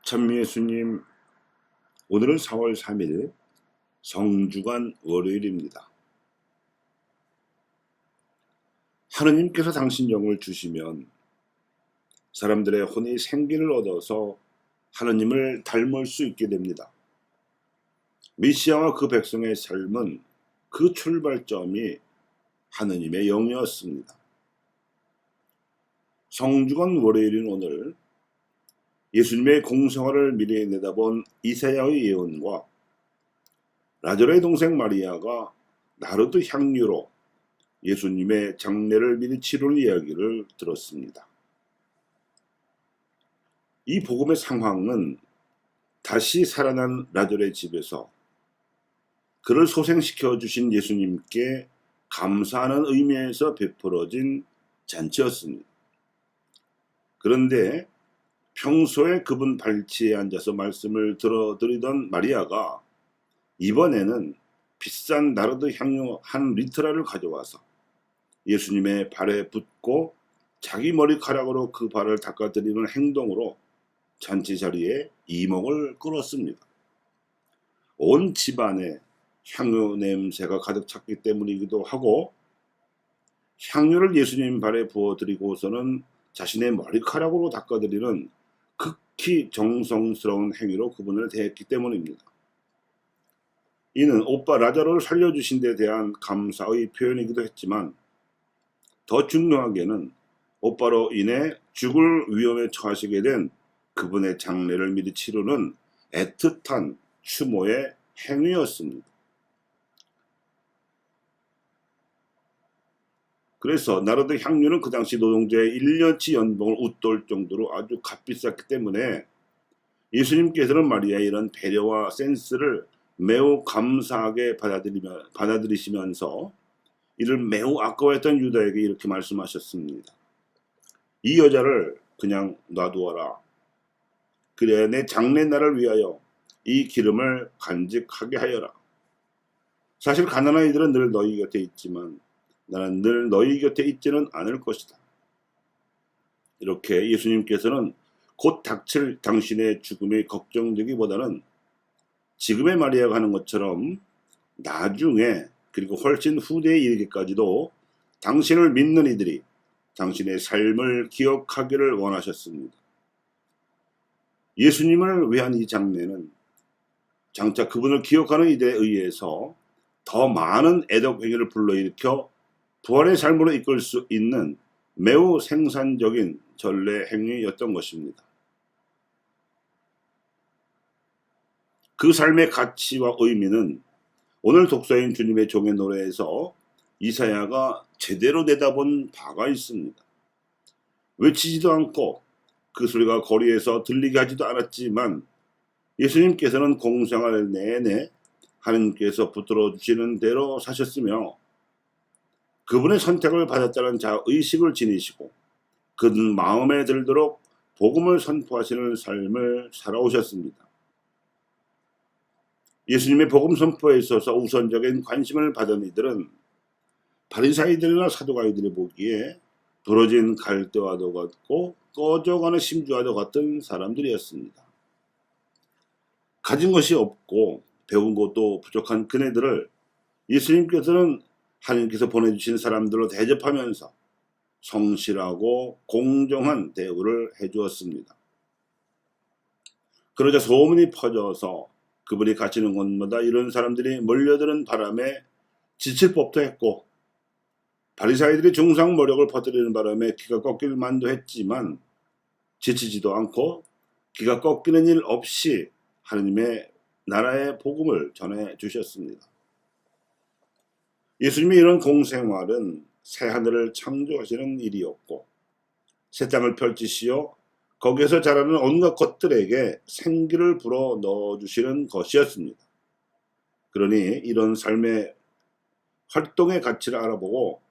참미예수님, 오늘은 4월 3일 성주간 월요일입니다. 하느님께서 당신 영을 주시면 사람들의 혼이 생기를 얻어서 하느님을 닮을 수 있게 됩니다. 메시아와 그 백성의 삶은 그 출발점이 하느님의 영이었습니다. 성주간 월요일인 오늘 예수님의 공생활을 미리 내다본 이사야의 예언과 라자로의 동생 마리아가 나르드 향유로 예수님의 장례를 미리 치르는 이야기를 들었습니다. 이 복음의 상황은 다시 살아난 라자로의 집에서 그를 소생시켜 주신 예수님께 감사하는 의미에서 베풀어진 잔치였습니다. 그런데 평소에 그분 발치에 앉아서 말씀을 들어드리던 마리아가 이번에는 비싼 나르드 향유 한 리트라를 가져와서 예수님의 발에 붓고 자기 머리카락으로 그 발을 닦아드리는 행동으로 잔치 자리에 이목을 끌었습니다. 온 집안에 향유 냄새가 가득 찼기 때문이기도 하고, 향유를 예수님 발에 부어드리고서는 자신의 머리카락으로 닦아드리는 극히 정성스러운 행위로 그분을 대했기 때문입니다. 이는 오빠 라자로를 살려주신 데 대한 감사의 표현이기도 했지만, 더 중요하게는 오빠로 인해 죽을 위험에 처하시게 된 그분의 장례를 미리 치르는 애틋한 추모의 행위였습니다. 그래서 나르드 향유는 그 당시 노동자의 1년치 연봉을 웃돌 정도로 아주 값비쌌기 때문에 예수님께서는 마리아의 이런 배려와 센스를 매우 감사하게 받아들이시면서 이를 매우 아까워했던 유다에게 이렇게 말씀하셨습니다. 이 여자를 그냥 놔두어라. 그래야 내 장례날을 위하여 이 기름을 간직하게 하여라. 사실 가난한 이들은 늘 너희 곁에 있지만 나는 늘 너희 곁에 있지는 않을 것이다. 이렇게 예수님께서는 곧 닥칠 당신의 죽음이 걱정되기보다는 지금의 마리아가 하는 것처럼 나중에 그리고 훨씬 후대에 이르기까지도 당신을 믿는 이들이 당신의 삶을 기억하기를 원하셨습니다. 예수님을 위한 이 장례는 장차 그분을 기억하는 이들에 의해서 더 많은 애덕 행위를 불러일으켜 부활의 삶으로 이끌 수 있는 매우 생산적인 전례 행위였던 것입니다. 그 삶의 가치와 의미는 오늘 독서인 주님의 종의 노래에서 이사야가 제대로 내다본 바가 있습니다. 외치지도 않고 그 소리가 거리에서 들리게 하지도 않았지만 예수님께서는 공생활 내내 하나님께서 붙들어 주시는 대로 사셨으며 그분의 선택을 받았다는 자의식을 지니시고 그분 마음에 들도록 복음을 선포하시는 삶을 살아오셨습니다. 예수님의 복음 선포에 있어서 우선적인 관심을 받은 이들은 바리사이들이나 사두가이들이 보기에 부러진 갈대와도 같고 꺼져가는 심주와도 같은 사람들이었습니다. 가진 것이 없고 배운 것도 부족한 그네들을 예수님께서는 하나님께서 보내주신 사람들로 대접하면서 성실하고 공정한 대우를 해주었습니다. 그러자 소문이 퍼져서 그분이 가시는 곳마다 이런 사람들이 몰려드는 바람에 지칠 법도 했고 바리사이들이 중상모략을 퍼뜨리는 바람에 기가 꺾일 만도 했지만 지치지도 않고 기가 꺾이는 일 없이 하나님의 나라의 복음을 전해 주셨습니다. 예수님의 이런 공생활은 새하늘을 창조하시는 일이었고 새 땅을 펼치시어 거기에서 자라는 온갖 것들에게 생기를 불어 넣어주시는 것이었습니다. 그러니 이런 삶의 활동의 가치를 알아보고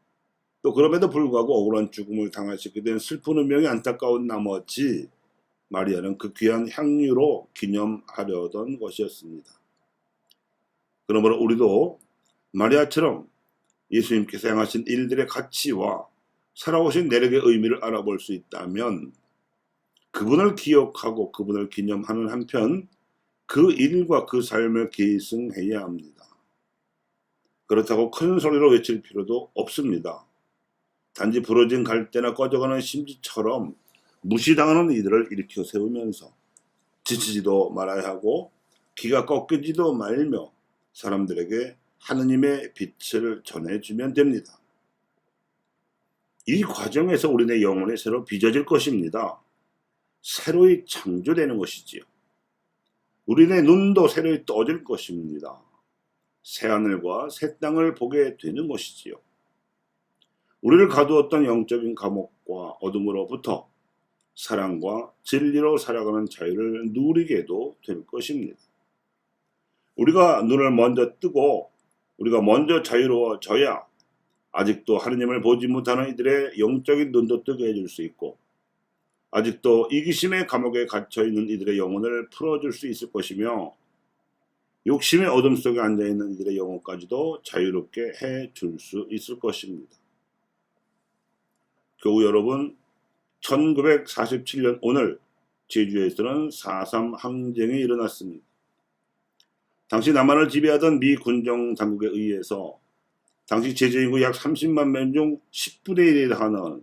또 그럼에도 불구하고 억울한 죽음을 당하시게 된 슬픈 운명이 안타까운 나머지 마리아는 그 귀한 향유로 기념하려던 것이었습니다. 그러므로 우리도 마리아처럼 예수님께서 행하신 일들의 가치와 살아오신 내력의 의미를 알아볼 수 있다면 그분을 기억하고 그분을 기념하는 한편 그 일과 그 삶을 계승해야 합니다. 그렇다고 큰 소리로 외칠 필요도 없습니다. 단지 부러진 갈대나 꺼져가는 심지처럼 무시당하는 이들을 일으켜 세우면서 지치지도 말아야 하고 기가 꺾이지도 말며 사람들에게 하느님의 빛을 전해주면 됩니다. 이 과정에서 우리네 영혼이 새로 빚어질 것입니다. 새로이 창조되는 것이지요. 우리네 눈도 새로이 떠질 것입니다. 새하늘과 새 땅을 보게 되는 것이지요. 우리를 가두었던 영적인 감옥과 어둠으로부터 사랑과 진리로 살아가는 자유를 누리게도 될 것입니다. 우리가 눈을 먼저 뜨고 우리가 먼저 자유로워져야 아직도 하느님을 보지 못하는 이들의 영적인 눈도 뜨게 해줄 수 있고 아직도 이기심의 감옥에 갇혀있는 이들의 영혼을 풀어줄 수 있을 것이며 욕심의 어둠 속에 앉아있는 이들의 영혼까지도 자유롭게 해줄 수 있을 것입니다. 교우 여러분, 1947년 오늘 제주에서는 4.3 항쟁이 일어났습니다. 당시 남한을 지배하던 미 군정 당국에 의해서 당시 제주 인구 약 30만 명 중 10분의 1에 해당하는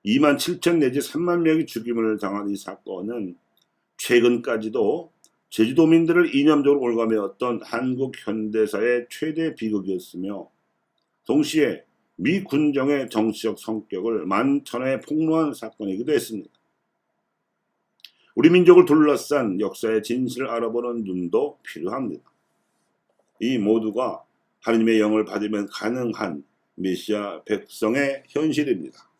2만 7천 내지 3만 명이 죽임을 당한 이 사건은 최근까지도 제주도민들을 이념적으로 올가매었던 한국 현대사의 최대 비극이었으며 동시에 미 군정의 정치적 성격을 만천하에 폭로한 사건이기도 했습니다. 우리 민족을 둘러싼 역사의 진실을 알아보는 눈도 필요합니다. 이 모두가 하느님의 영을 받으면 가능한 메시아 백성의 현실입니다.